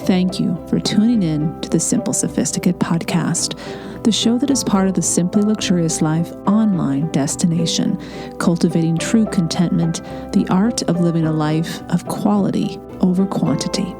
Thank you for tuning in to the Simple Sophisticate podcast, the show that is part of the Simply Luxurious Life online destination, cultivating true contentment, the art of living a life of quality over quantity.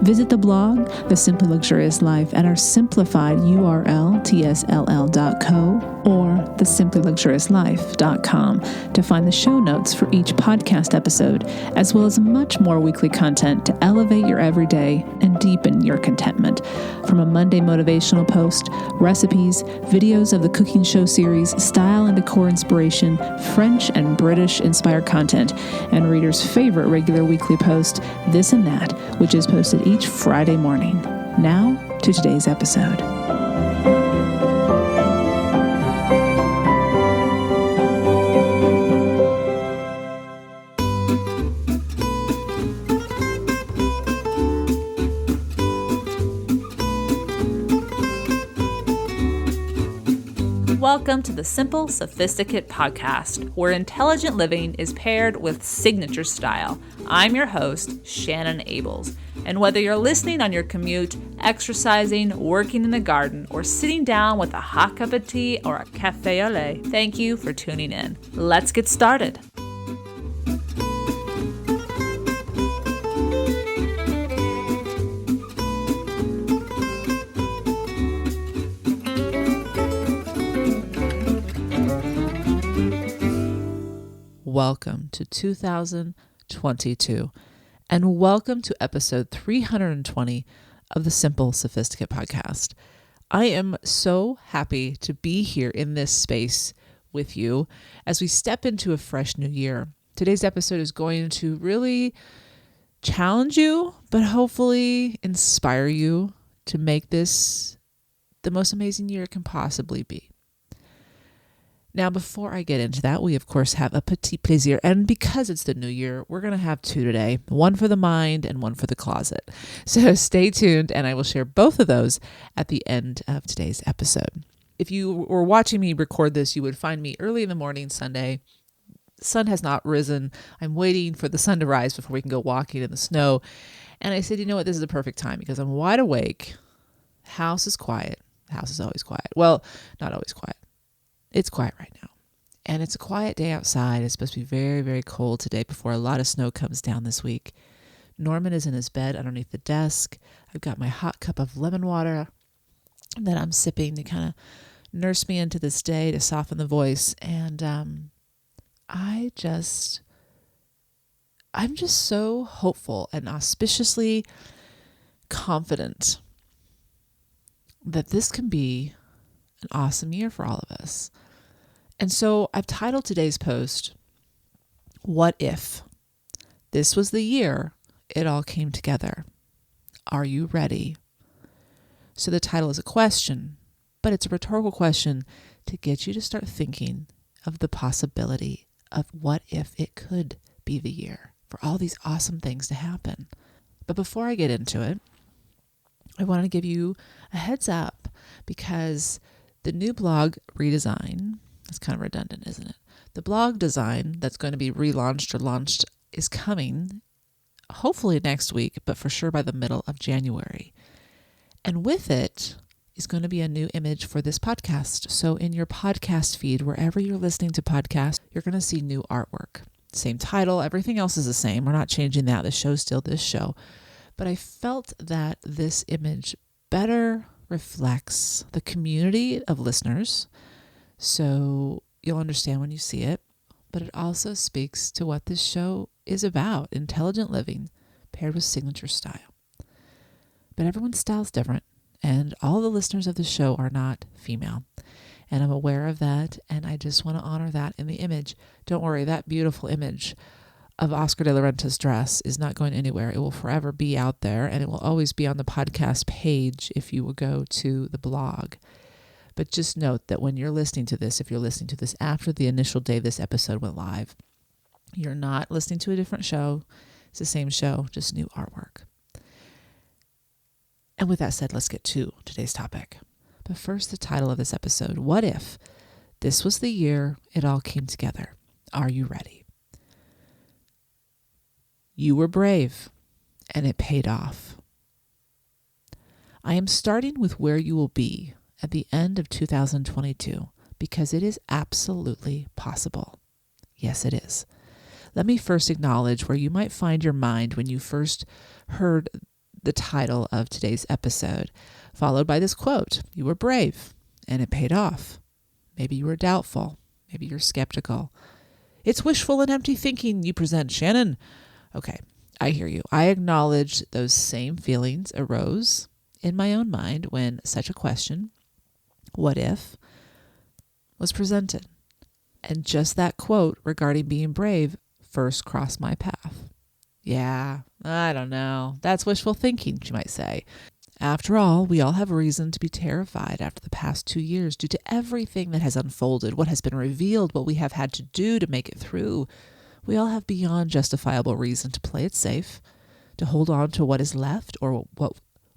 Visit the blog, The Simply Luxurious Life, at our simplified URL, tsll.co or thesimplyluxuriouslife.com to find the show notes for each podcast episode, as well as much more weekly content to elevate your everyday and deepen your contentment. From a Monday motivational post, recipes, videos of the cooking show series, style and decor inspiration, French and British inspired content, and readers' favorite regular weekly post, This and That, which is posted each Friday morning. Now to today's episode. Welcome to the Simple Sophisticate podcast, where intelligent living is paired with signature style. I'm your host, Shannon Ables. And whether you're listening on your commute, exercising, working in the garden, or sitting down with a hot cup of tea or a cafe au lait, thank you for tuning in. Let's get started. Welcome to 2022, and welcome to episode 320 of the Simple Sophisticate podcast. I am so happy to be here in this space with you as we step into a fresh new year. Today's episode is going to really challenge you, but hopefully inspire you to make this the most amazing year it can possibly be. Now, before I get into that, we of course have a petit plaisir, and because it's the new year, we're going to have two today, one for the mind and one for the closet. So stay tuned, and I will share both of those at the end of today's episode. If you were watching me record this, you would find me early in the morning Sunday. The sun has not risen. I'm waiting for the sun to rise before we can go walking in the snow. And I said, you know what, this is the perfect time because I'm wide awake. House is quiet. The house is always quiet. Well, not always quiet. It's quiet right now, and it's a quiet day outside. It's supposed to be very, very cold today before a lot of snow comes down this week. Norman is in his bed underneath the desk. I've got my hot cup of lemon water that I'm sipping to kind of nurse me into this day, to soften the voice. And I'm just so hopeful and auspiciously confident that this can be an awesome year for all of us. And so I've titled today's post, What If? This was the year it all came together. Are you ready? So the title is a question, but it's a rhetorical question to get you to start thinking of the possibility of what if it could be the year for all these awesome things to happen. But before I get into it, I want to give you a heads up because the new blog redesign, that's kind of redundant, isn't it? The blog design that's going to be relaunched or launched is coming hopefully next week, but for sure by the middle of January. And with it is going to be a new image for this podcast. So in your podcast feed, wherever you're listening to podcasts, you're going to see new artwork. Same title, everything else is the same. We're not changing that. The show's still this show. But I felt that this image better reflects the community of listeners, so you'll understand when you see it, but it also speaks to what this show is about, intelligent living paired with signature style. But everyone's style is different, and all the listeners of the show are not female, and I'm aware of that, and I just want to honor that in the image. Don't worry, that beautiful image of Oscar de la Renta's dress is not going anywhere. It will forever be out there, and it will always be on the podcast page if you will go to the blog. But just note that when you're listening to this, if you're listening to this after the initial day this episode went live, you're not listening to a different show. It's the same show, just new artwork. And with that said, let's get to today's topic. But first, the title of this episode, What If? This was the year it all came together. Are you ready? You were brave, and it paid off. I am starting with where you will be at the end of 2022 because it is absolutely possible. Yes, it is. Let me first acknowledge where you might find your mind when you first heard the title of today's episode, followed by this quote. You were brave, and it paid off. Maybe you were doubtful. Maybe you're skeptical. It's wishful and empty thinking you present, Shannon. Okay, I hear you. I acknowledge those same feelings arose in my own mind when such a question, what if, was presented. And just that quote regarding being brave first crossed my path. Yeah, I don't know. That's wishful thinking, you might say. After all, we all have reason to be terrified after the past 2 years due to everything that has unfolded, what has been revealed, what we have had to do to make it through. We all have beyond justifiable reason to play it safe, to hold on to what is left or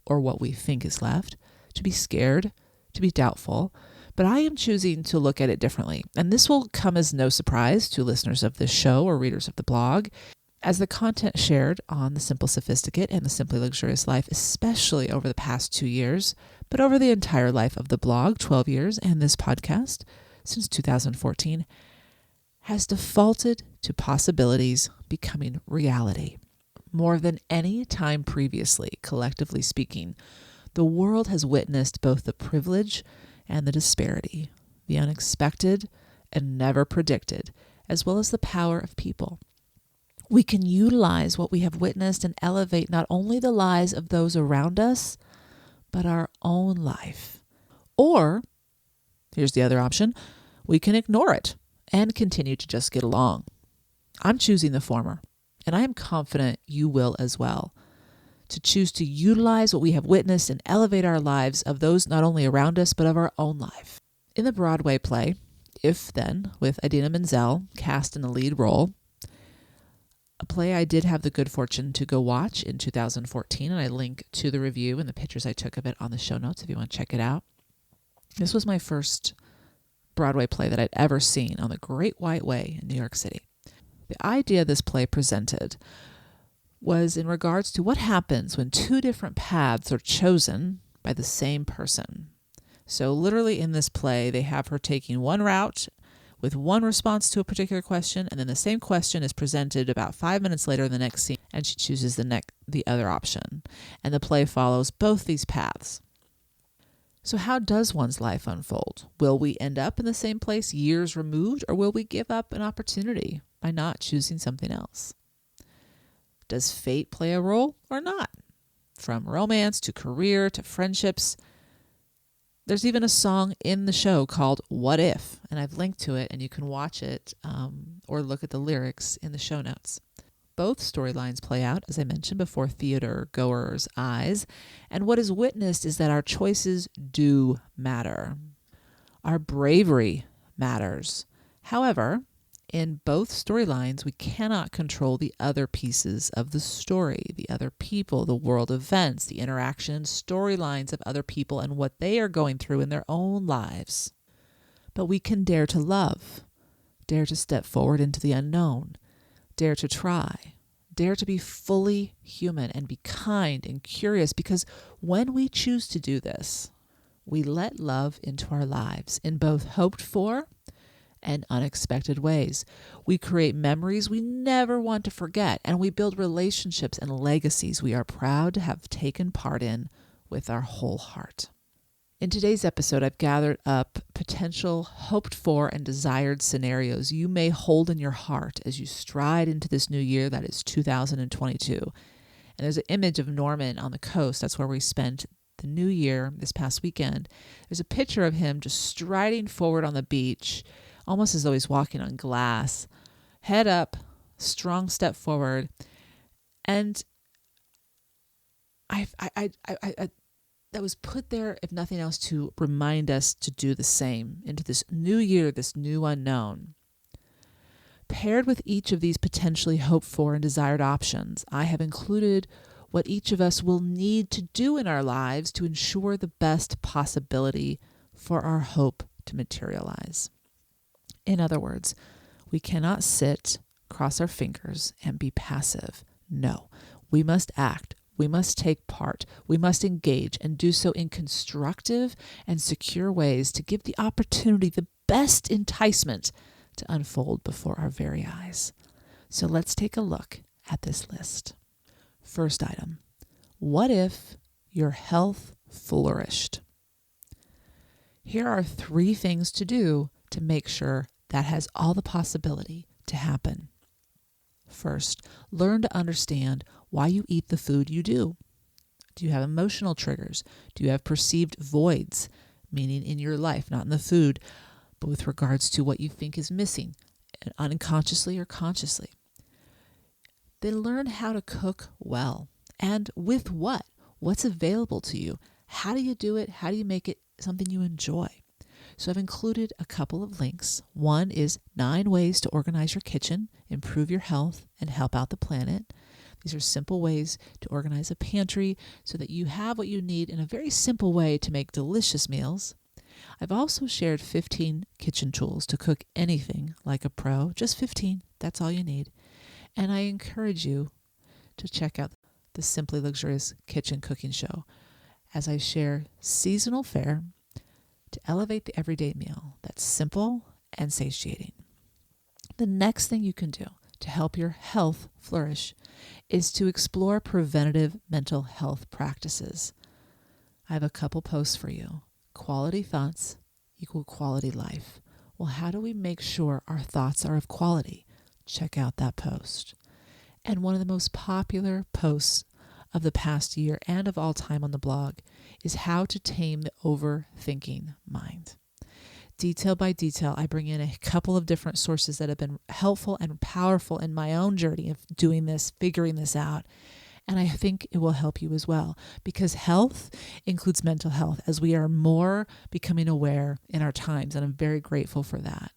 what we think is left, to be scared, to be doubtful. But I am choosing to look at it differently. And this will come as no surprise to listeners of this show or readers of the blog, as the content shared on the Simple Sophisticate and the Simply Luxurious Life, especially over the past 2 years, but over the entire life of the blog, 12 years, and this podcast, since 2014, has defaulted to possibilities becoming reality. More than any time previously, collectively speaking, the world has witnessed both the privilege and the disparity, the unexpected and never predicted, as well as the power of people. We can utilize what we have witnessed and elevate not only the lives of those around us, but our own life. Or, here's the other option, we can ignore it and continue to just get along. I'm choosing the former, and I am confident you will as well. To choose to utilize what we have witnessed and elevate our lives of those not only around us, but of our own life. In the Broadway play, If Then, with Idina Menzel cast in the lead role, a play I did have the good fortune to go watch in 2014, and I link to the review and the pictures I took of it on the show notes if you want to check it out. This was my first Broadway play that I'd ever seen on the Great White Way in New York City. The idea this play presented was in regards to what happens when 2 different paths are chosen by the same person. So literally in this play, they have her taking one route with one response to a particular question, and then the same question is presented about 5 minutes later in the next scene, and she chooses the other option. And the play follows both these paths. So how does one's life unfold? Will we end up in the same place years removed, or will we give up an opportunity by not choosing something else? Does fate play a role or not? From romance to career to friendships. There's even a song in the show called What If? And I've linked to it, and you can watch it or look at the lyrics in the show notes. Both storylines play out, as I mentioned, before theater goers' eyes. And what is witnessed is that our choices do matter. Our bravery matters. However, in both storylines, we cannot control the other pieces of the story, the other people, the world events, the interactions, storylines of other people and what they are going through in their own lives. But we can dare to love, dare to step forward into the unknown, dare to try, dare to be fully human and be kind and curious, because when we choose to do this, we let love into our lives in both hoped for and unexpected ways. We create memories we never want to forget, and we build relationships and legacies we are proud to have taken part in with our whole heart. In today's episode, I've gathered up potential hoped for and desired scenarios you may hold in your heart as you stride into this new year that is 2022. And there's an image of Norman on the coast. That's where we spent the new year this past weekend. There's a picture of him just striding forward on the beach, almost as though he's walking on glass, head up, strong step forward. And that was put there, if nothing else, to remind us to do the same into this new year, this new unknown. Paired with each of these potentially hoped for and desired options, I have included what each of us will need to do in our lives to ensure the best possibility for our hope to materialize. In other words, we cannot sit, cross our fingers, and be passive. No, we must act. We must take part. We must engage and do so in constructive and secure ways to give the opportunity, the best enticement to unfold before our very eyes. So let's take a look at this list. First item, what if your health flourished? Here are 3 things to do to make sure that has all the possibility to happen. First, learn to understand why you eat the food you do. Do you have emotional triggers? Do you have perceived voids, meaning in your life, not in the food, but with regards to what you think is missing, unconsciously or consciously? Then learn how to cook well. And with what? What's available to you? How do you do it? How do you make it something you enjoy? So I've included a couple of links. One is 9 ways to organize your kitchen, improve your health, and help out the planet. These are simple ways to organize a pantry so that you have what you need in a very simple way to make delicious meals. I've also shared 15 kitchen tools to cook anything like a pro, just 15. That's all you need. And I encourage you to check out the Simply Luxurious Kitchen Cooking Show as I share seasonal fare to elevate the everyday meal that's simple and satiating. The next thing you can do to help your health flourish is to explore preventative mental health practices. I have a couple posts for you. Quality thoughts equal quality life. Well, how do we make sure our thoughts are of quality? Check out that post. And one of the most popular posts of the past year and of all time on the blog is how to tame the overthinking mind. Detail by detail, I bring in a couple of different sources that have been helpful and powerful in my own journey of doing this, figuring this out. And I think it will help you as well, because health includes mental health as we are more becoming aware in our times. And I'm very grateful for that.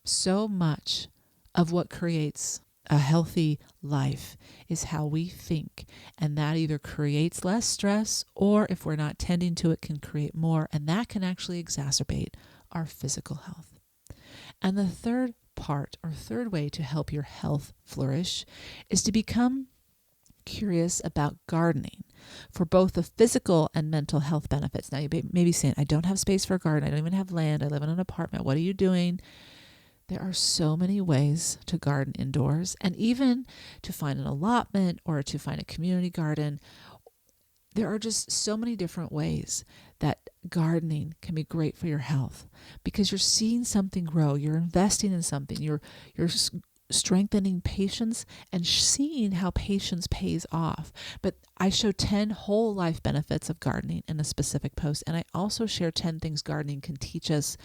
So much of what creates a healthy life is how we think, and that either creates less stress, or if we're not tending to it, can create more, and that can actually exacerbate our physical health. And the third part, or third way to help your health flourish, is to become curious about gardening for both the physical and mental health benefits. Now you may be saying, I don't have space for a garden, I don't even have land, I live in an apartment, what are you doing? There are so many ways to garden indoors, and even to find an allotment or to find a community garden. There are just so many different ways that gardening can be great for your health, because you're seeing something grow, you're investing in something, you're strengthening patience and seeing how patience pays off. But I show 10 whole life benefits of gardening in a specific post, and I also share 10 things gardening can teach us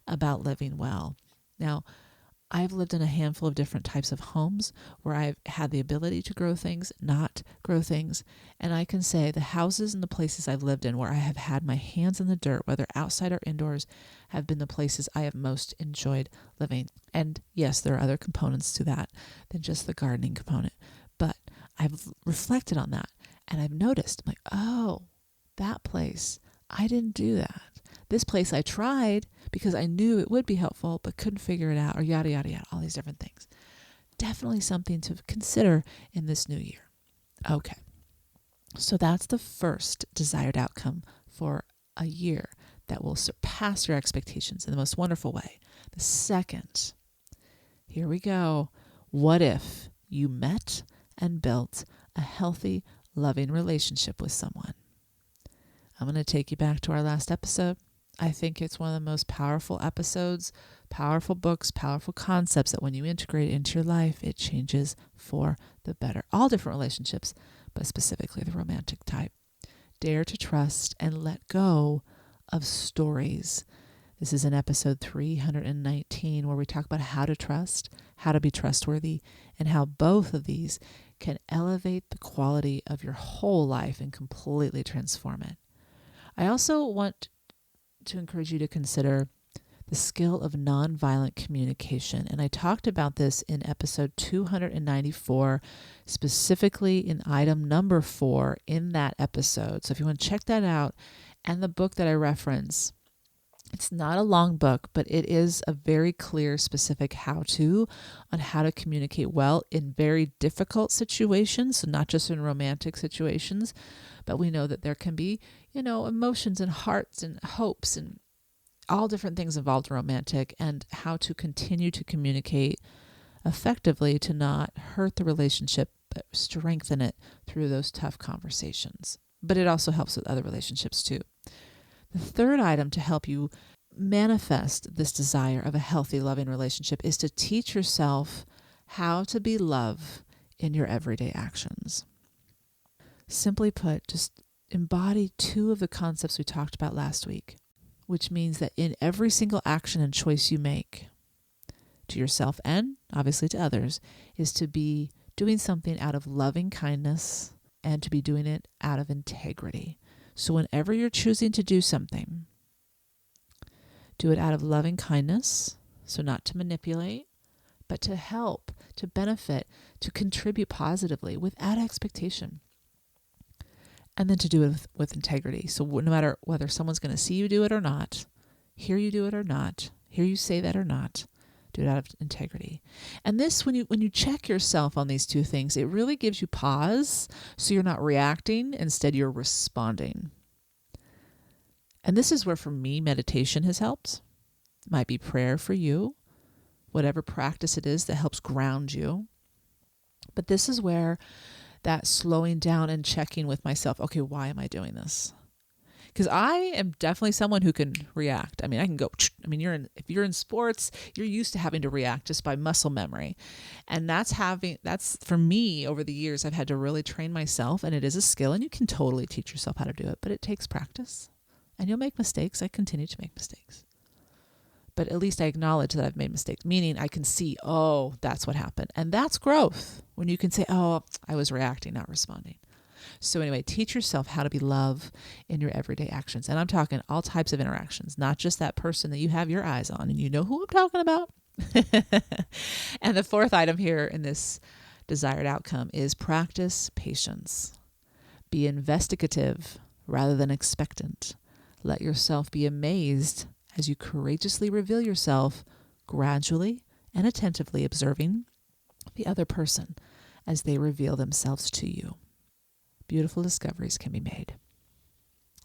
about living well. Now, I've lived in a handful of different types of homes where I've had the ability to grow things, not grow things. And I can say the houses and the places I've lived in where I have had my hands in the dirt, whether outside or indoors, have been the places I have most enjoyed living. And yes, there are other components to that than just the gardening component. But I've reflected on that, and I've noticed, I'm like, oh, that place, I didn't do that. This place I tried because I knew it would be helpful, but couldn't figure it out, or yada, yada, yada, all these different things. Definitely something to consider in this new year. Okay, so that's the first desired outcome for a year that will surpass your expectations in the most wonderful way. The second, here we go. What if you met and built a healthy, loving relationship with someone? I'm going to take you back to our last episode. I think it's one of the most powerful episodes, powerful books, powerful concepts that when you integrate it into your life, it changes for the better. All different relationships, but specifically the romantic type. Dare to trust and let go of stories. This is in episode 319, where we talk about how to trust, how to be trustworthy, and how both of these can elevate the quality of your whole life and completely transform it. I also want to encourage you to consider the skill of nonviolent communication. And I talked about this in episode 294, specifically in item number 4 in that episode. So if you want to check that out, and the book that I reference It's not a long book, but it is a very clear, specific how-to on how to communicate well in very difficult situations, so not just in romantic situations, but we know that there can be, emotions and hearts and hopes and all different things involved in romantic, and how to continue to communicate effectively to not hurt the relationship, but strengthen it through those tough conversations. But it also helps with other relationships too. The third item to help you manifest this desire of a healthy, loving relationship is to teach yourself how to be love in your everyday actions. Simply put, just embody 2 of the concepts we talked about last week, which means that in every single action and choice you make, to yourself and obviously to others, is to be doing something out of loving kindness and to be doing it out of integrity. So whenever you're choosing to do something, do it out of loving kindness, so not to manipulate, but to help, to benefit, to contribute positively without expectation. And then to do it with integrity. So no matter whether someone's going to see you do it or not, hear you do it or not, hear you say that or not, do it out of integrity. And this, when you check yourself on these 2 things, it really gives you pause, so you're not reacting, instead you're responding. And this is where, for me, meditation has helped. It might be prayer for you, whatever practice it is that helps ground you. But this is where that slowing down and checking with myself, okay, why am I doing this? Because I am definitely someone who can react. I mean, I can go, if you're in sports, you're used to having to react just by muscle memory. And that's for me, over the years, I've had to really train myself, and it is a skill, and you can totally teach yourself how to do it, but it takes practice. And you'll make mistakes. I continue to make mistakes. But at least I acknowledge that I've made mistakes, meaning I can see, oh, that's what happened. And that's growth, when you can say, oh, I was reacting, not responding. So anyway, teach yourself how to be love in your everyday actions. And I'm talking all types of interactions, not just that person that you have your eyes on, and you know who I'm talking about. And the 4th item here in this desired outcome is practice patience. Be investigative rather than expectant. Let yourself be amazed as you courageously reveal yourself, gradually and attentively observing the other person as they reveal themselves to you. Beautiful discoveries can be made.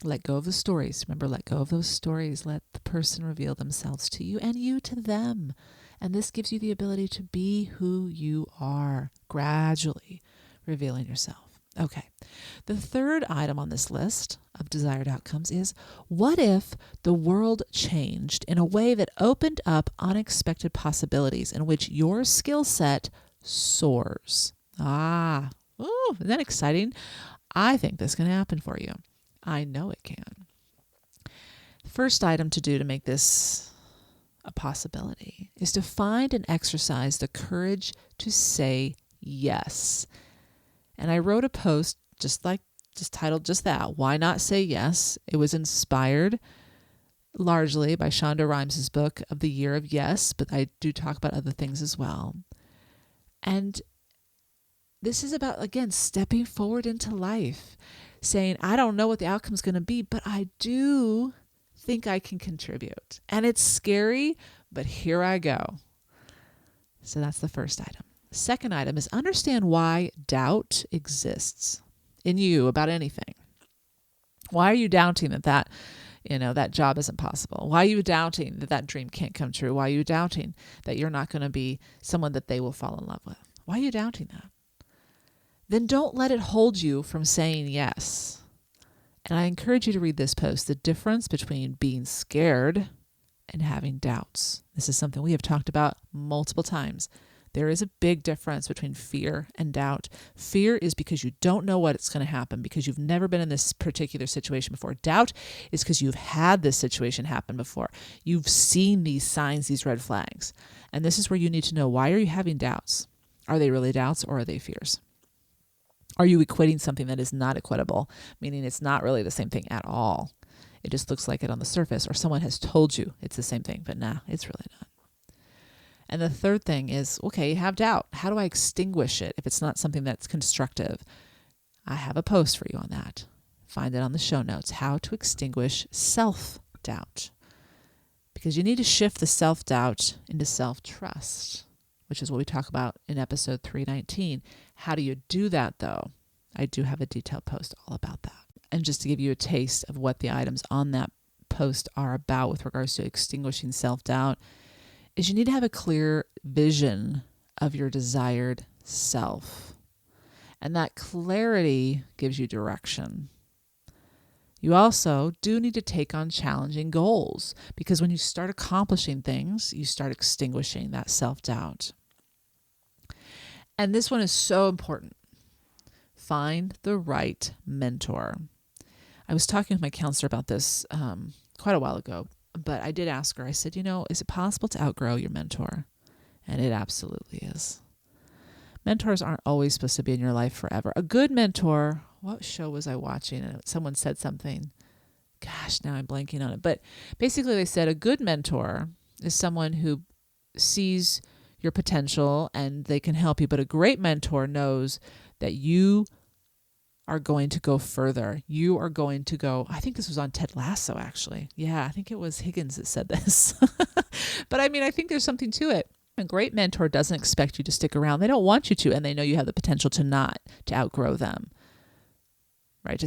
Let go of the stories. Remember, let go of those stories. Let the person reveal themselves to you and you to them. And this gives you the ability to be who you are, gradually revealing yourself. Okay. The 3rd item on this list of desired outcomes is, what if the world changed in a way that opened up unexpected possibilities in which your skill set soars? Isn't that exciting? I think this can happen for you. I know it can. First item to do to make this a possibility is to find and exercise the courage to say yes. And I wrote a post just titled just that, Why Not Say Yes? It was inspired largely by Shonda Rhimes' book of the Year of Yes, but I do talk about other things as well. And this is about, again, stepping forward into life, saying, I don't know what the outcome's going to be, but I do think I can contribute. And it's scary, but here I go. So that's the first item. Second item is understand why doubt exists in you about anything. Why are you doubting that job isn't possible? Why are you doubting that dream can't come true? Why are you doubting that you're not going to be someone that they will fall in love with? Why are you doubting that? Then don't let it hold you from saying yes. And I encourage you to read this post, The Difference Between Being Scared and Having Doubts. This is something we have talked about multiple times. There is a big difference between fear and doubt. Fear is because you don't know what's going to happen, because you've never been in this particular situation before. Doubt is because you've had this situation happen before. You've seen these signs, these red flags. And this is where you need to know, why are you having doubts? Are they really doubts or are they fears? Are you equating something that is not equitable, meaning it's not really the same thing at all? It just looks like it on the surface, or someone has told you it's the same thing, but it's really not. And the third thing is, okay, you have doubt. How do I extinguish it if it's not something that's constructive? I have a post for you on that. Find it on the show notes, how to extinguish self-doubt. because you need to shift the self-doubt into self-trust, which is what we talk about in episode 319. How do you do that, though? I do have a detailed post all about that. And just to give you a taste of what the items on that post are about with regards to extinguishing self-doubt, is you need to have a clear vision of your desired self. And that clarity gives you direction. You also do need to take on challenging goals, because when you start accomplishing things, you start extinguishing that self-doubt. And this one is so important. Find the right mentor. I was talking with my counselor about this quite a while ago, but I did ask her, I said, is it possible to outgrow your mentor? And it absolutely is. Mentors aren't always supposed to be in your life forever. A good mentor, what show was I watching? And someone said something. Gosh, now I'm blanking on it. But basically they said a good mentor is someone who sees your potential and they can help you. But a great mentor knows that you are going to go further. You are going to go, I think this was on Ted Lasso, actually. Yeah, I think it was Higgins that said this. But I think there's something to it. A great mentor doesn't expect you to stick around. They don't want you to, and they know you have the potential to outgrow them, right?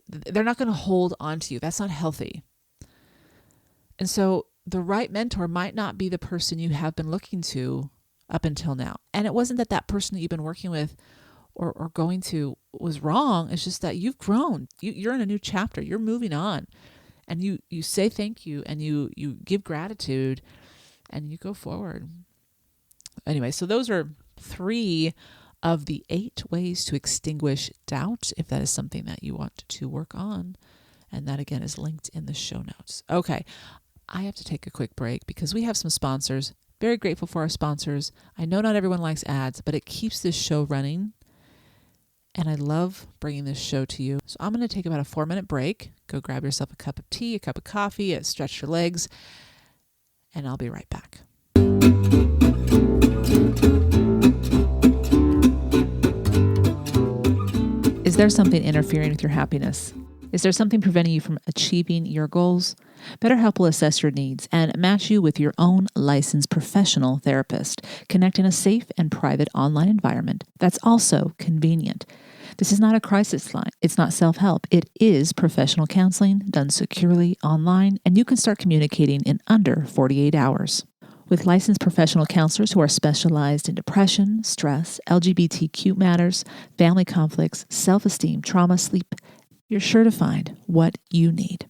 They're not going to hold on to you. That's not healthy. And so the right mentor might not be the person you have been looking to up until now. And it wasn't that person that you've been working with or going to was wrong. It's just that you've grown. You're in a new chapter. You're moving on. And you say thank you, and you give gratitude, and you go forward. Anyway, so those are 3 of the 8 ways to extinguish doubt, if that is something that you want to work on. And that, again, is linked in the show notes. Okay, I have to take a quick break because we have some sponsors. Very grateful for our sponsors. I know not everyone likes ads, but it keeps this show running. And I love bringing this show to you. So I'm going to take about a 4-minute break. Go grab yourself a cup of tea, a cup of coffee, stretch your legs, and I'll be right back. Is there something interfering with your happiness? Is there something preventing you from achieving your goals? BetterHelp will assess your needs and match you with your own licensed professional therapist, connect in a safe and private online environment that's also convenient. This is not a crisis line. It's not self-help. It is professional counseling done securely online, and you can start communicating in under 48 hours. With licensed professional counselors who are specialized in depression, stress, LGBTQ matters, family conflicts, self-esteem, trauma, sleep, you're sure to find what you need.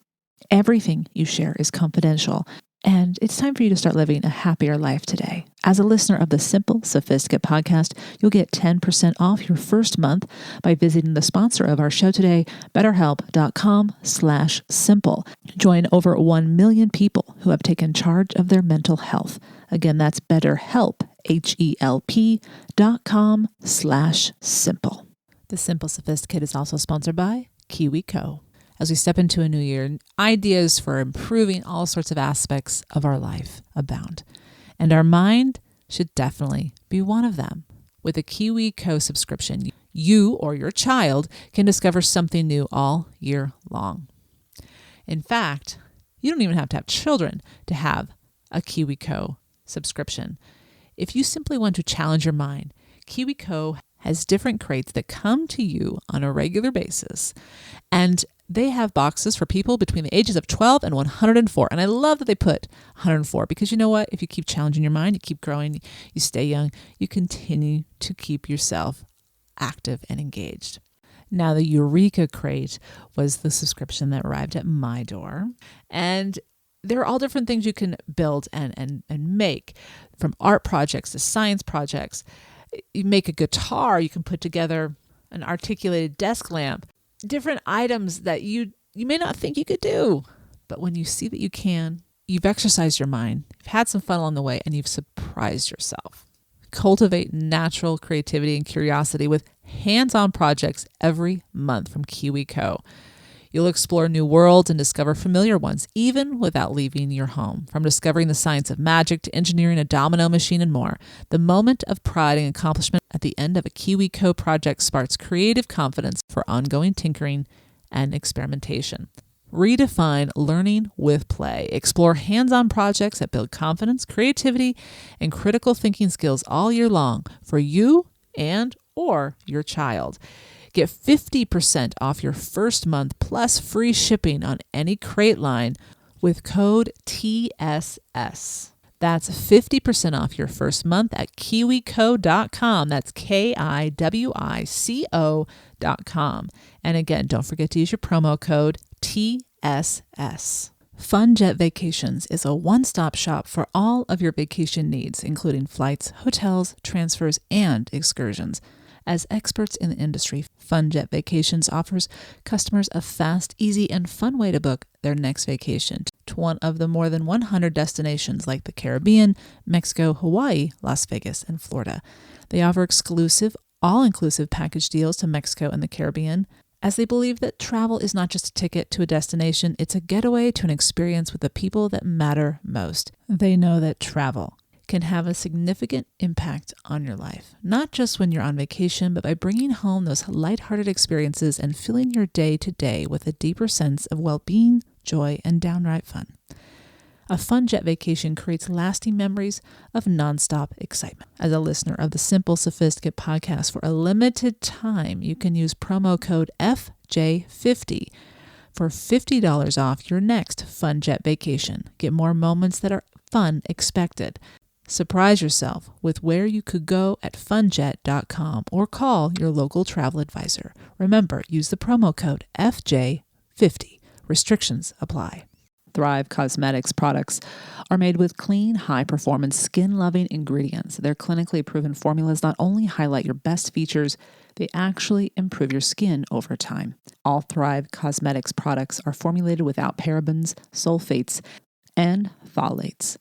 Everything you share is confidential, and it's time for you to start living a happier life today. As a listener of the Simple Sophisticate podcast, you'll get 10% off your first month by visiting the sponsor of our show today, betterhelp.com/simple. Join over 1 million people who have taken charge of their mental health. Again, that's betterhelp, HELP.com/simple. The Simple Sophisticate is also sponsored by KiwiCo. As we step into a new year, ideas for improving all sorts of aspects of our life abound. And our mind should definitely be one of them. With a KiwiCo subscription, you or your child can discover something new all year long. In fact, you don't even have to have children to have a KiwiCo subscription. If you simply want to challenge your mind, KiwiCo has different crates that come to you on a regular basis, and they have boxes for people between the ages of 12 and 104. And I love that they put 104 because you know what? If you keep challenging your mind, you keep growing, you stay young, you continue to keep yourself active and engaged. Now, the Eureka Crate was the subscription that arrived at my door. And there are all different things you can build and make, from art projects to science projects. You make a guitar, you can put together an articulated desk lamp, different items that you may not think you could do. But when you see that you can, you've exercised your mind, you've had some fun along the way, and you've surprised yourself. Cultivate natural creativity and curiosity with hands-on projects every month from KiwiCo. You'll explore new worlds and discover familiar ones, even without leaving your home. From discovering the science of magic to engineering a domino machine and more, the moment of pride and accomplishment at the end of a KiwiCo project sparks creative confidence for ongoing tinkering and experimentation. Redefine learning with play. Explore hands-on projects that build confidence, creativity, and critical thinking skills all year long for you and or your child. Get 50% off your first month plus free shipping on any crate line with code TSS. That's 50% off your first month at kiwico.com. That's KIWICO.com. And again, don't forget to use your promo code TSS. Fun Jet Vacations is a one-stop shop for all of your vacation needs, including flights, hotels, transfers, and excursions. As experts in the industry, Fun Jet Vacations offers customers a fast, easy, and fun way to book their next vacation to one of the more than 100 destinations like the Caribbean, Mexico, Hawaii, Las Vegas, and Florida. They offer exclusive, all-inclusive package deals to Mexico and the Caribbean, as they believe that travel is not just a ticket to a destination, it's a getaway to an experience with the people that matter most. They know that travel can have a significant impact on your life, not just when you're on vacation, but by bringing home those lighthearted experiences and filling your day-to-day with a deeper sense of well-being, joy, and downright fun. A Fun Jet Vacation creates lasting memories of nonstop excitement. As a listener of the Simple Sophisticate podcast, for a limited time, you can use promo code FJ50 for $50 off your next Fun Jet Vacation. Get more moments that are fun expected. Surprise yourself with where you could go at funjet.com or call your local travel advisor. Remember, use the promo code FJ50. Restrictions apply. Thrive Cosmetics products are made with clean, high-performance, skin-loving ingredients. Their clinically proven formulas not only highlight your best features, they actually improve your skin over time. All Thrive Cosmetics products are formulated without parabens, sulfates, and phthalates.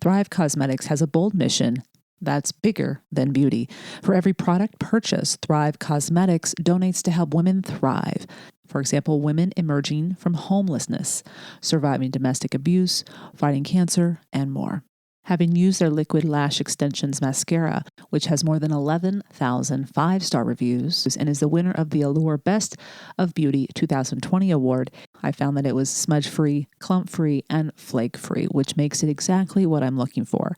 Thrive Cosmetics has a bold mission that's bigger than beauty. For every product purchased, Thrive Cosmetics donates to help women thrive. For example, women emerging from homelessness, surviving domestic abuse, fighting cancer, and more. Having used their Liquid Lash Extensions mascara, which has more than 11,000 five-star reviews and is the winner of the Allure Best of Beauty 2020 award, I found that it was smudge-free, clump-free, and flake-free, which makes it exactly what I'm looking for.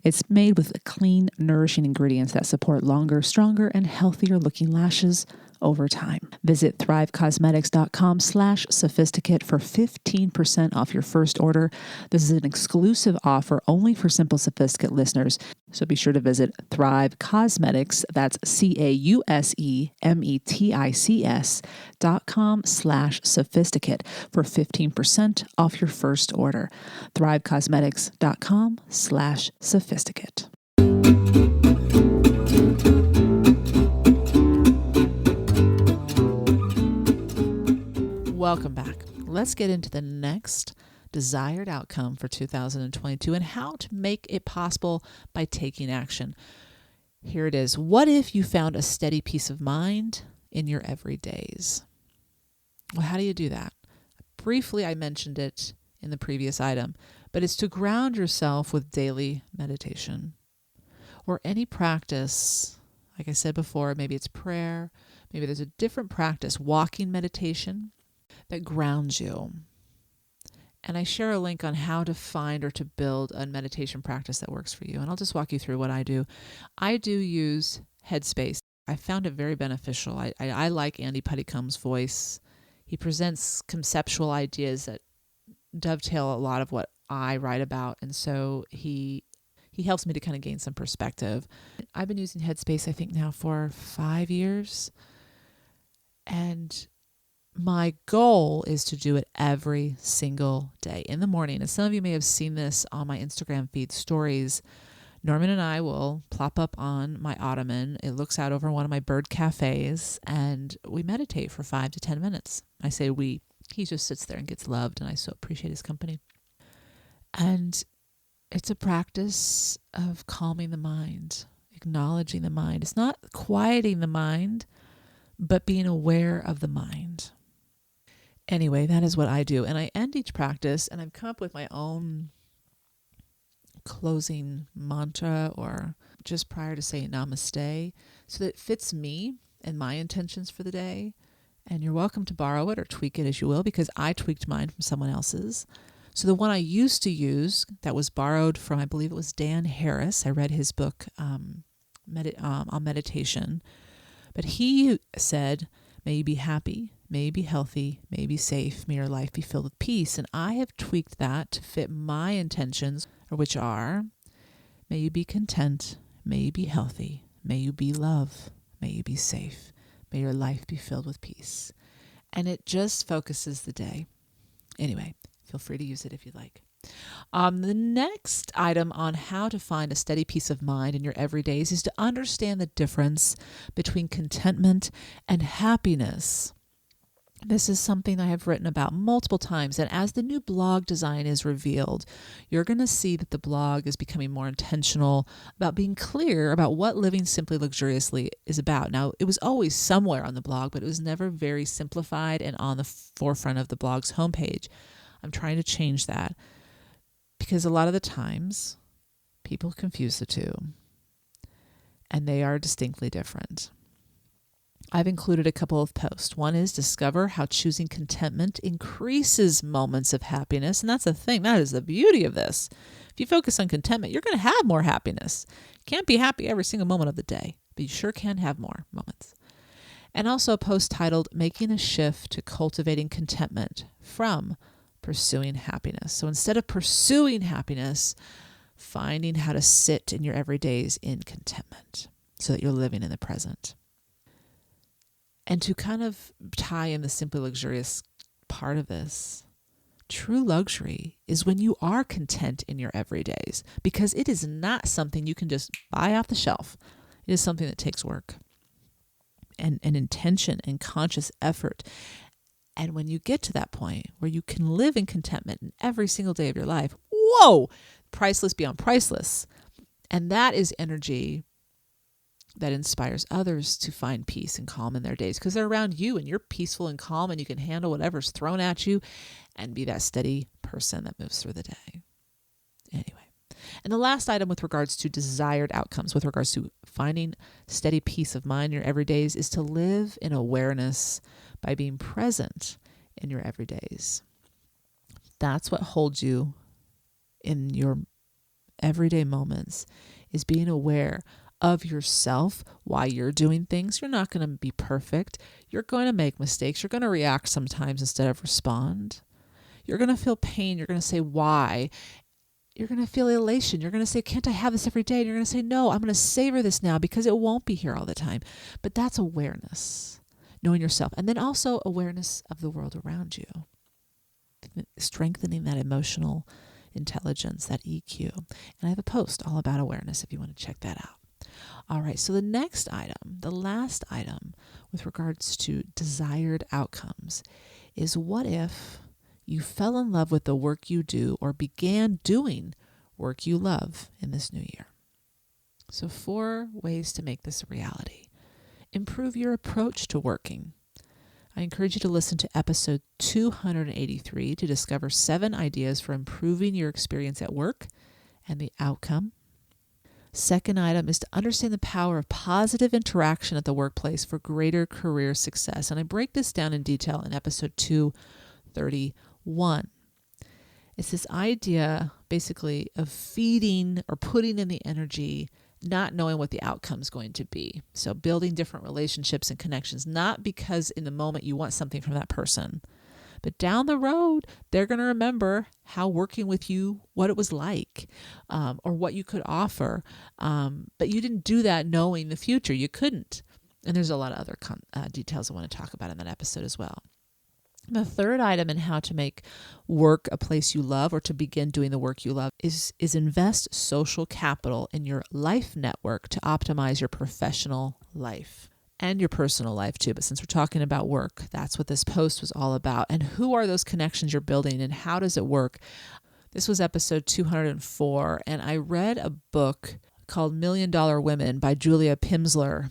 It's made with clean, nourishing ingredients that support longer, stronger, and healthier-looking lashes over time. Visit thrivecosmetics.com/sophisticate for 15% off your first order. This is an exclusive offer only for Simple Sophisticate listeners, so be sure to visit Thrive Cosmetics, that's CAUSEMETICS.com/sophisticate for 15% off your first order. Thrivecosmetics.com/sophisticate. Welcome back. Let's get into the next desired outcome for 2022 and how to make it possible by taking action. Here it is. What if you found a steady peace of mind in your everydays? Well, how do you do that? Briefly, I mentioned it in the previous item, but it's to ground yourself with daily meditation or any practice. Like I said before, maybe it's prayer, maybe there's a different practice, walking meditation, that grounds you. And I share a link on how to find or to build a meditation practice that works for you. And I'll just walk you through what I do. I do use Headspace. I found it very beneficial. I like Andy Puttycomb's voice. He presents conceptual ideas that dovetail a lot of what I write about. And so he helps me to kind of gain some perspective. I've been using Headspace, I think now for 5 years. And my goal is to do it every single day in the morning. And some of you may have seen this on my Instagram feed stories. Norman and I will plop up on my ottoman. It looks out over one of my bird cafes, and we meditate for 5 to 10 minutes. I say we. He just sits there and gets loved, and I so appreciate his company. And it's a practice of calming the mind, acknowledging the mind. It's not quieting the mind, but being aware of the mind. Anyway, that is what I do. And I end each practice, and I've come up with my own closing mantra or just prior to saying namaste so that it fits me and my intentions for the day. And you're welcome to borrow it or tweak it as you will, because I tweaked mine from someone else's. So the one I used to use that was borrowed from, I believe it was Dan Harris. I read his book on meditation. But he said, may you be happy, may you be healthy, may you be safe, may your life be filled with peace. And I have tweaked that to fit my intentions, which are, may you be content, may you be healthy, may you be love, may you be safe, may your life be filled with peace. And it just focuses the day. Anyway, feel free to use it if you'd like. The next item on how to find a steady peace of mind in your everydays is to understand the difference between contentment and happiness. This is something I have written about multiple times, and as the new blog design is revealed, you're going to see that the blog is becoming more intentional about being clear about what living simply luxuriously is about. Now, it was always somewhere on the blog, but it was never very simplified and on the forefront of the blog's homepage. I'm trying to change that because a lot of the times people confuse the two, and they are distinctly different. I've included a couple of posts. One is discover how choosing contentment increases moments of happiness. And that's the thing. That is the beauty of this. If you focus on contentment, you're going to have more happiness. You can't be happy every single moment of the day, but you sure can have more moments. And also a post titled Making a Shift to Cultivating Contentment from Pursuing Happiness. So instead of pursuing happiness, finding how to sit in your everydays in contentment so that you're living in the present. And to kind of tie in the simply luxurious part of this, true luxury is when you are content in your everydays, because it is not something you can just buy off the shelf. It is something that takes work and intention and conscious effort. And when you get to that point where you can live in contentment in every single day of your life, whoa, priceless beyond priceless. And that is energy that inspires others to find peace and calm in their days because they're around you and you're peaceful and calm and you can handle whatever's thrown at you and be that steady person that moves through the day. Anyway, and the last item with regards to desired outcomes, with regards to finding steady peace of mind in your everydays, is to live in awareness by being present in your everydays. That's what holds you in your everyday moments, is being aware of yourself, why you're doing things. You're not going to be perfect. You're going to make mistakes. You're going to react sometimes instead of respond. You're going to feel pain. You're going to say why. You're going to feel elation. You're going to say, can't I have this every day? And you're going to say, no, I'm going to savor this now because it won't be here all the time. But that's awareness, knowing yourself. And then also awareness of the world around you, strengthening that emotional intelligence, that EQ. And I have a post all about awareness if you want to check that out. All right, so the next item, the last item with regards to desired outcomes is, what if you fell in love with the work you do or began doing work you love in this new year? So 4 ways to make this a reality. Improve your approach to working. I encourage you to listen to episode 283 to discover 7 ideas for improving your experience at work and the outcome. Second item is to understand the power of positive interaction at the workplace for greater career success. And I break this down in detail in episode 231. It's this idea basically of feeding or putting in the energy, not knowing what the outcome is going to be. So building different relationships and connections, not because in the moment you want something from that person, but down the road, they're going to remember how working with you, what it was like, or what you could offer. But you didn't do that knowing the future. You couldn't. And there's a lot of other details I want to talk about in that episode as well. The third item in how to make work a place you love, or to begin doing the work you love, is invest social capital in your life network to optimize your professional life. And your personal life too. But since we're talking about work, that's what this post was all about. And who are those connections you're building and how does it work? This was episode 204, and I read a book called $1 Million Women by Julia Pimsleur.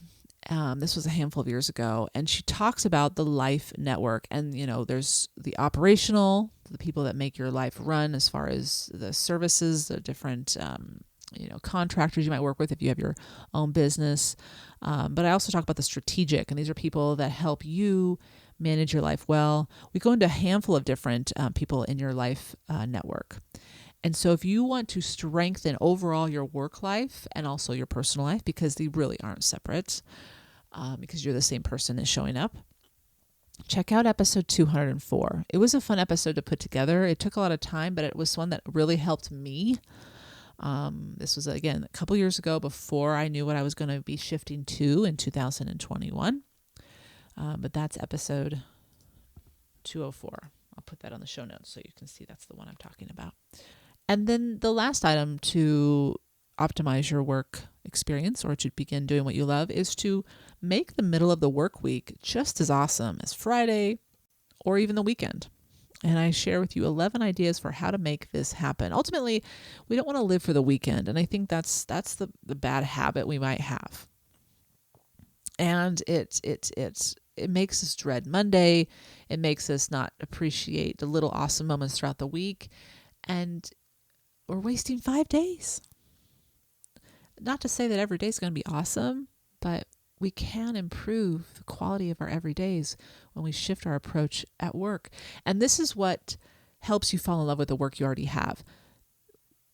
This was a handful of years ago, and she talks about the life network. And, there's the operational, the people that make your life run as far as the services, the different contractors you might work with if you have your own business. But I also talk about the strategic, and these are people that help you manage your life well. We go into a handful of different people in your life network. And so if you want to strengthen overall your work life and also your personal life, because they really aren't separate, because you're the same person that's showing up, check out episode 204. It was a fun episode to put together. It took a lot of time, but it was one that really helped me. This was, again, a couple years ago before I knew what I was going to be shifting to in 2021. But that's episode 204. I'll put that on the show notes so you can see that's the one I'm talking about. And then the last item to optimize your work experience, or to begin doing what you love, is to make the middle of the work week just as awesome as Friday or even the weekend. And I share with you 11 ideas for how to make this happen. Ultimately, we don't want to live for the weekend. And I think that's the bad habit we might have. And it makes us dread Monday. It makes us not appreciate the little awesome moments throughout the week. And we're wasting 5 days. Not to say that every day is going to be awesome, but we can improve the quality of our everydays when we shift our approach at work. And this is what helps you fall in love with the work you already have.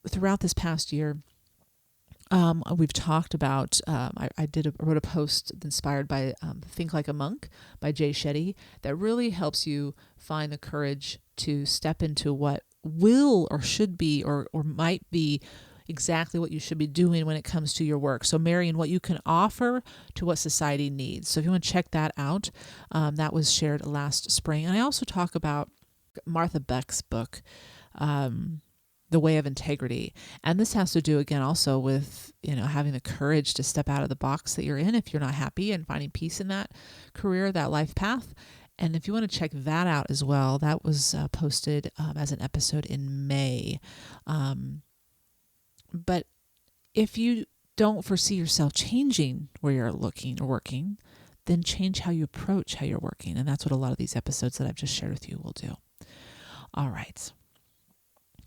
Throughout this past year, we've talked about, I wrote a post inspired by Think Like a Monk by Jay Shetty that really helps you find the courage to step into what will or should be or might be exactly what you should be doing when it comes to your work. So marrying what you can offer to what society needs. So if you want to check that out, that was shared last spring. And I also talk about Martha Beck's book, The Way of Integrity. And this has to do, again, also with, having the courage to step out of the box that you're in if you're not happy, and finding peace in that career, that life path. And if you want to check that out as well, that was posted as an episode in May. But if you don't foresee yourself changing where you're looking or working, then change how you approach how you're working. And that's what a lot of these episodes that I've just shared with you will do. All right.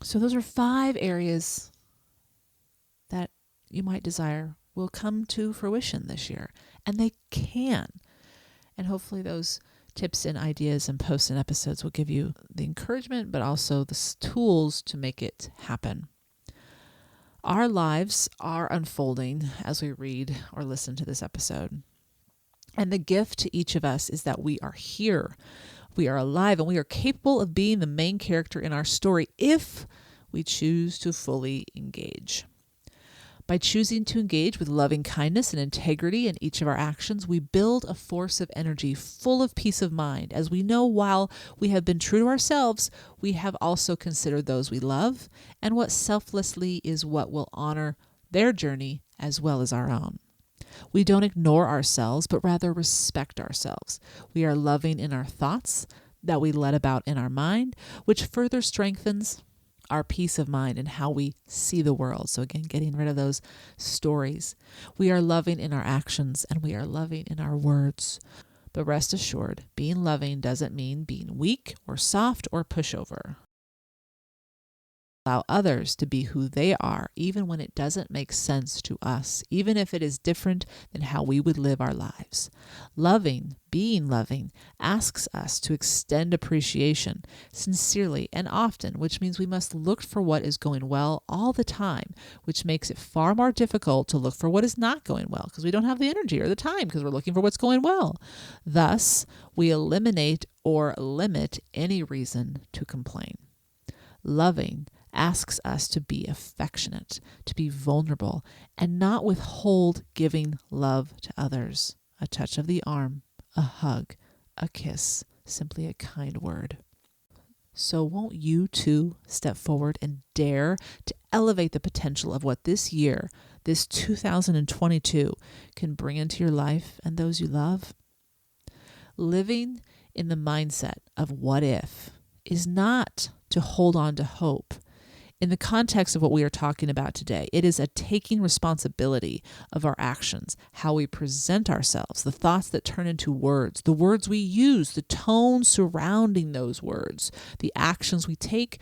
So those are 5 areas that you might desire will come to fruition this year. And they can. And hopefully those tips and ideas and posts and episodes will give you the encouragement, but also the tools to make it happen. Our lives are unfolding as we read or listen to this episode. And the gift to each of us is that we are here, we are alive, and we are capable of being the main character in our story if we choose to fully engage. By choosing to engage with loving kindness and integrity in each of our actions, we build a force of energy full of peace of mind, as we know while we have been true to ourselves, we have also considered those we love, and what selflessly is what will honor their journey as well as our own. We don't ignore ourselves, but rather respect ourselves. We are loving in our thoughts that we let about in our mind, which further strengthens our peace of mind and how we see the world. So again, getting rid of those stories. We are loving in our actions and we are loving in our words. But rest assured, being loving doesn't mean being weak or soft or pushover. Allow others to be who they are, even when it doesn't make sense to us, even if it is different than how we would live our lives. Loving, being loving, asks us to extend appreciation sincerely and often, which means we must look for what is going well all the time, which makes it far more difficult to look for what is not going well because we don't have the energy or the time because we're looking for what's going well. Thus, we eliminate or limit any reason to complain. Loving asks us to be affectionate, to be vulnerable, and not withhold giving love to others. A touch of the arm, a hug, a kiss, simply a kind word. So won't you too step forward and dare to elevate the potential of what this year, this 2022, can bring into your life and those you love? Living in the mindset of what if is not to hold on to hope. In the context of what we are talking about today, it is a taking responsibility of our actions, how we present ourselves, the thoughts that turn into words, the words we use, the tone surrounding those words, the actions we take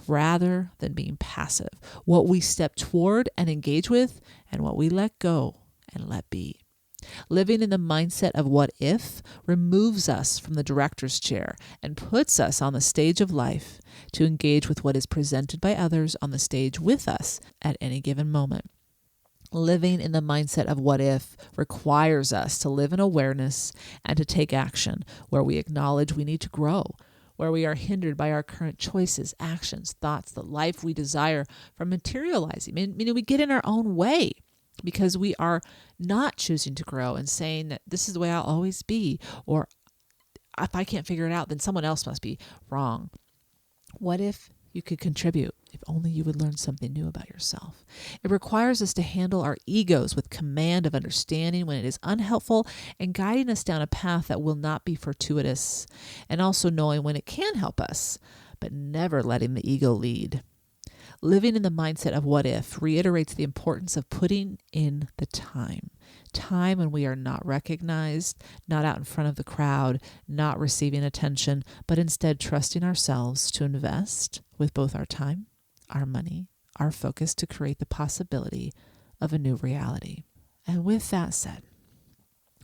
rather than being passive. What we step toward and engage with, and what we let go and let be. Living in the mindset of what if removes us from the director's chair and puts us on the stage of life to engage with what is presented by others on the stage with us at any given moment. Living in the mindset of what if requires us to live in awareness and to take action where we acknowledge we need to grow, where we are hindered by our current choices, actions, thoughts, the life we desire from materializing. Meaning we get in our own way because we are not choosing to grow and saying that this is the way I'll always be, or if I can't figure it out, then someone else must be wrong. What if you could contribute? If only you would learn something new about yourself. It requires us to handle our egos with command of understanding when it is unhelpful and guiding us down a path that will not be fortuitous, and also knowing when it can help us, but never letting the ego lead. Living in the mindset of what if reiterates the importance of putting in the time. Time when we are not recognized, not out in front of the crowd, not receiving attention, but instead trusting ourselves to invest with both our time, our money, our focus to create the possibility of a new reality. And with that said,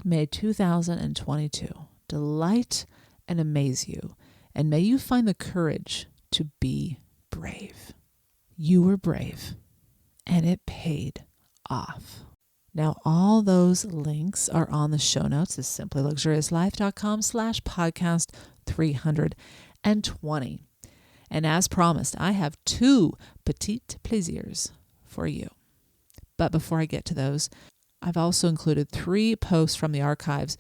may 2022 delight and amaze you, and may you find the courage to be brave. You were brave, and it paid off. Now, all those links are on the show notes at simplyluxuriouslife.com/podcast 320. And as promised, I have 2 Petite plaisirs for you. But before I get to those, I've also included 3 posts from the archives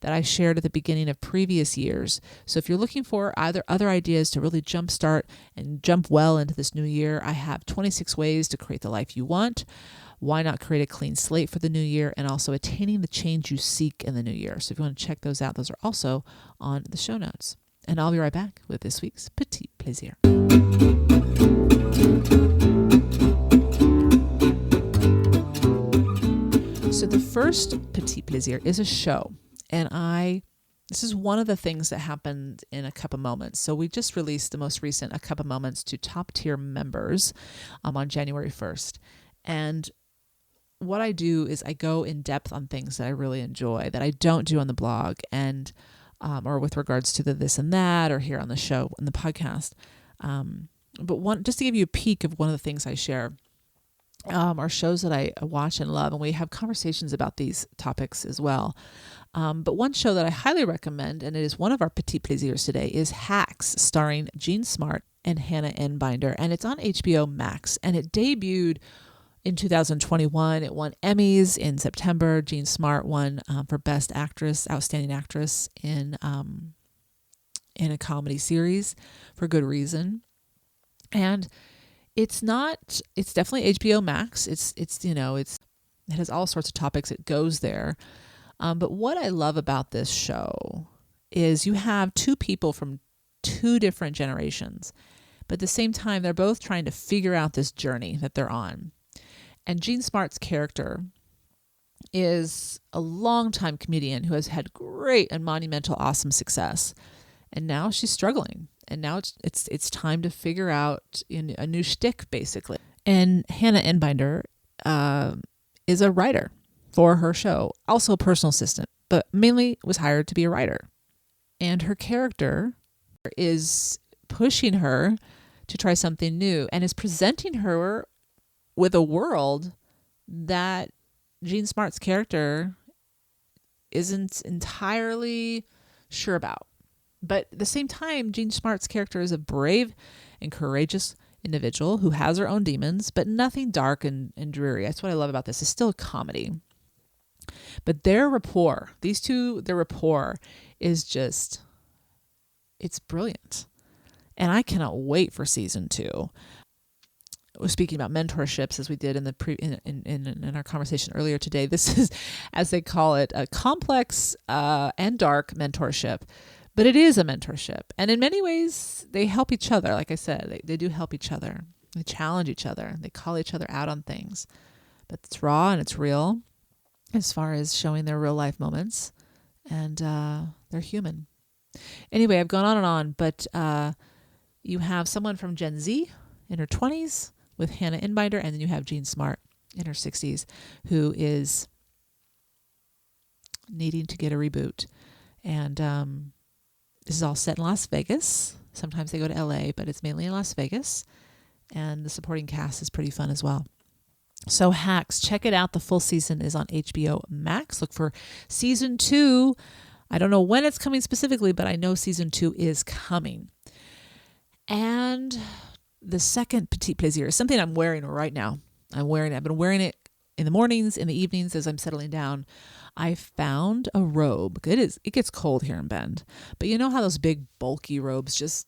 that I shared at the beginning of previous years. So if you're looking for either other ideas to really jumpstart and jump well into this new year, I have 26 ways to create the life you want. Why not create a clean slate for the new year, and also attaining the change you seek in the new year. So if you want to check those out, those are also on the show notes. And I'll be right back with this week's Petite Plaisir. So the first Petite Plaisir is a show. And this is one of the things that happened in A Cup of Moments. So we just released the most recent A Cup of Moments to top tier members on January 1st. And what I do is I go in depth on things that I really enjoy that I don't do on the blog, and or with regards to the this and that, or here on the show, in the podcast. But just to give you a peek of one of the things I share, are shows that I watch and love, and we have conversations about these topics as well. But one show that I highly recommend, and it is one of our Petit Plaisirs today, is Hacks, starring Jean Smart and Hannah Enbinder. And it's on HBO Max. And it debuted in 2021. It won Emmys in September. Jean Smart won for Best Actress, Outstanding Actress in a comedy series, for good reason. And it's definitely HBO Max. It has all sorts of topics. It goes there. But what I love about this show is you have 2 people from 2 different generations, but at the same time, they're both trying to figure out this journey that they're on. And Jean Smart's character is a longtime comedian who has had great and monumental, awesome success. And now she's struggling. And now it's time to figure out a new shtick, basically. And Hannah Enbinder is a writer for her show, also a personal assistant, but mainly was hired to be a writer. And her character is pushing her to try something new and is presenting her with a world that Jean Smart's character isn't entirely sure about. But at the same time, Jean Smart's character is a brave and courageous individual who has her own demons, but nothing dark and dreary. That's what I love about this. It's still a comedy. But their rapport is just, it's brilliant. And I cannot wait for season 2. We're speaking about mentorships, as we did in in our conversation earlier today. This is, as they call it, a complex and dark mentorship. But it is a mentorship. And in many ways, they help each other. Like I said, they do help each other. They challenge each other. They call each other out on things. But it's raw and it's real as far as showing their real life moments. And they're human. Anyway, I've gone on and on. But you have someone from Gen Z in her 20s with Hannah Inbinder, and then you have Jean Smart in her 60s who is needing to get a reboot. And this is all set in Las Vegas. Sometimes they go to LA, but it's mainly in Las Vegas. And the supporting cast is pretty fun as well. So Hacks, check it out. The full season is on HBO Max. Look for season 2. I don't know when it's coming specifically, but I know season 2 is coming. And the second Petite Plaisir is something I'm wearing right now. I've been wearing it in the mornings, in the evenings as I'm settling down. I found a robe. It gets cold here in Bend. But you know how those big bulky robes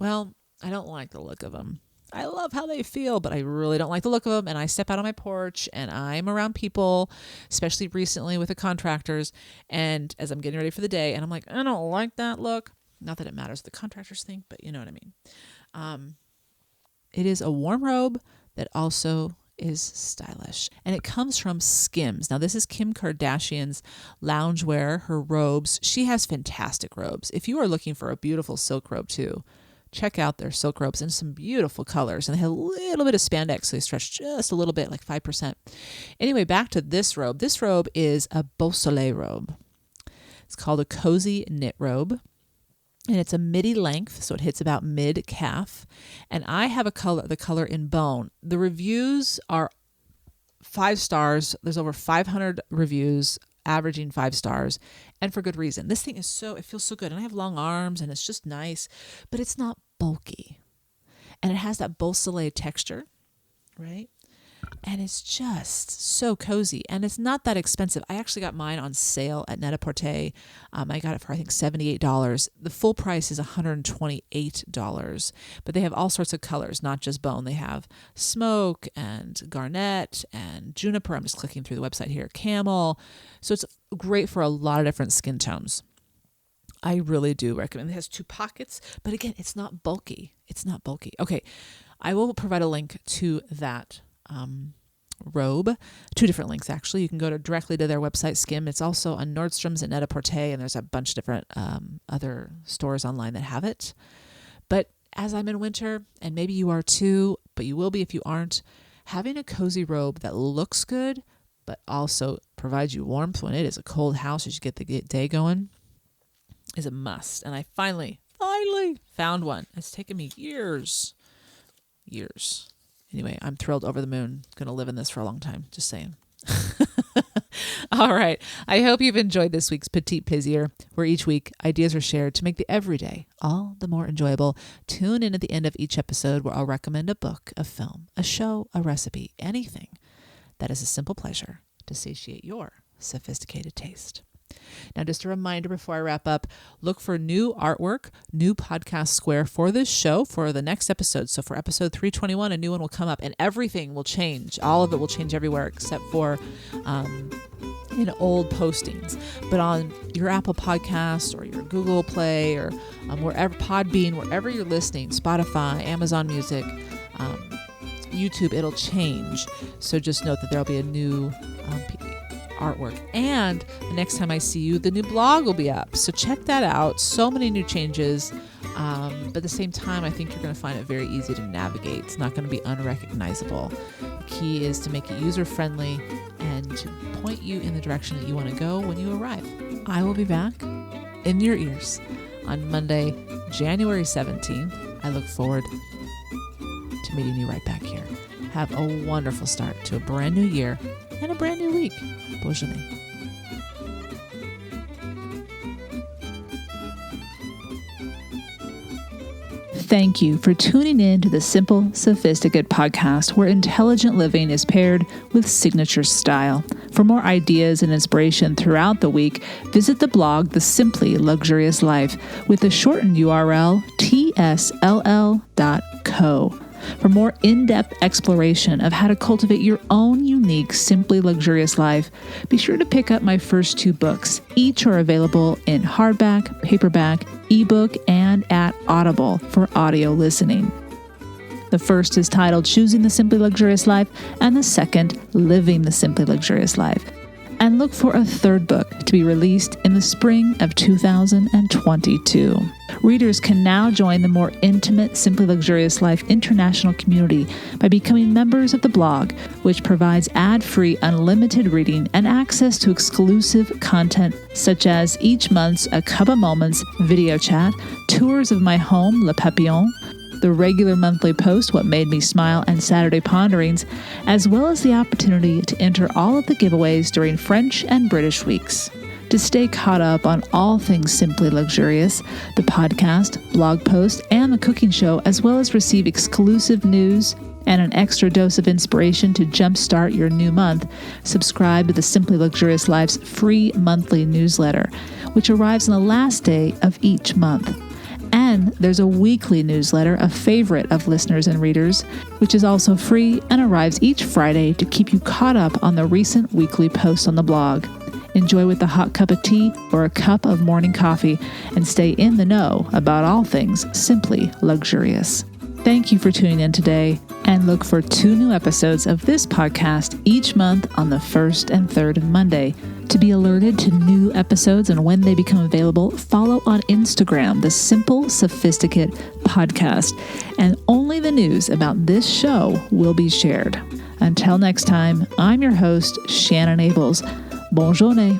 I don't like the look of them. I love how they feel, but I really don't like the look of them. And I step out on my porch and I'm around people, especially recently with the contractors. And as I'm getting ready for the day, and I'm like, I don't like that look. Not that it matters what the contractors think, but you know what I mean. It is a warm robe that also is stylish. And it comes from Skims. Now, this is Kim Kardashian's loungewear, her robes. She has fantastic robes. If you are looking for a beautiful silk robe too, check out their silk robes in some beautiful colors. And they have a little bit of spandex, so they stretch just a little bit, like 5%. Anyway, back to this robe. This robe is a Beau Soleil robe. It's called a cozy knit robe. And it's a midi length, so it hits about mid-calf. And I have the color in bone. The reviews are 5 stars. There's over 500 reviews, averaging 5 stars, and for good reason. This thing it feels so good. And I have long arms, and it's just nice, but it's not bulky. And it has that Beau Soleil texture, right? And it's just so cozy. And it's not that expensive. I actually got mine on sale at Net-a-Porter. I got it for, I think, $78. The full price is $128. But they have all sorts of colors, not just bone. They have smoke and garnet and juniper. I'm just clicking through the website here. Camel. So it's great for a lot of different skin tones. I really do recommend. It has 2 pockets. But again, it's not bulky. Okay. I will provide a link to that robe, 2 different links actually. You can go directly to their website, Skim. It's also on Nordstrom's and Net-a-Porter, and there's a bunch of different other stores online that have it. But as I'm in winter, and maybe you are too, but you will be if you aren't, having a cozy robe that looks good but also provides you warmth when it is a cold house as you get the day going is a must. And I finally found one. It's taken me years. Anyway, I'm thrilled over the moon. Going to live in this for a long time. Just saying. All right. I hope you've enjoyed this week's Petite Plaisir, where each week ideas are shared to make the everyday all the more enjoyable. Tune in at the end of each episode where I'll recommend a book, a film, a show, a recipe, anything that is a simple pleasure to satiate your sophisticated taste. Now, just a reminder before I wrap up, look for new artwork, new podcast square for this show for the next episode. So for episode 321, a new one will come up and everything will change. All of it will change everywhere except for old postings. But on your Apple Podcast or your Google Play or wherever, Podbean, wherever you're listening, Spotify, Amazon Music, YouTube, it'll change. So just note that there'll be a new artwork. And the next time I see you, the new blog will be up. So check that out. So many new changes. But at the same time, I think you're going to find it very easy to navigate. It's not going to be unrecognizable. The key is to make it user-friendly and to point you in the direction that you want to go when you arrive. I will be back in your ears on Monday, January 17th. I look forward to meeting you right back here. Have a wonderful start to a brand new year and a brand new week. Bonne journée. Thank you for tuning in to the Simple Sophisticate podcast, where intelligent living is paired with signature style. For more ideas and inspiration throughout the week, visit the blog The Simply Luxurious Life with the shortened URL tsll.co. For more in-depth exploration of how to cultivate your own unique, simply luxurious life, be sure to pick up my first 2 books. Each are available in hardback, paperback, ebook, and at Audible for audio listening. The first is titled Choosing the Simply Luxurious Life, and the second, Living the Simply Luxurious Life. and look for a third book to be released in the spring of 2022. Readers can now join the more intimate Simply Luxurious Life international community by becoming members of the blog, which provides ad-free unlimited reading and access to exclusive content such as each month's A Cup of Moments video chat, tours of my home, Le Papillon, the regular monthly post, What Made Me Smile, and Saturday Ponderings, as well as the opportunity to enter all of the giveaways during French and British weeks. To stay caught up on all things Simply Luxurious, the podcast, blog post, and the cooking show, as well as receive exclusive news and an extra dose of inspiration to jumpstart your new month, subscribe to the Simply Luxurious Life's free monthly newsletter, which arrives on the last day of each month. And there's a weekly newsletter, a favorite of listeners and readers, which is also free and arrives each Friday to keep you caught up on the recent weekly posts on the blog. Enjoy with a hot cup of tea or a cup of morning coffee and stay in the know about all things Simply Luxurious. Thank you for tuning in today, and look for 2 new episodes of this podcast each month on the 1st and 3rd Monday. To be alerted to new episodes and when they become available, follow on Instagram, the Simple Sophisticate podcast, and only the news about this show will be shared. Until next time, I'm your host, Shannon Ables. Bonne journée.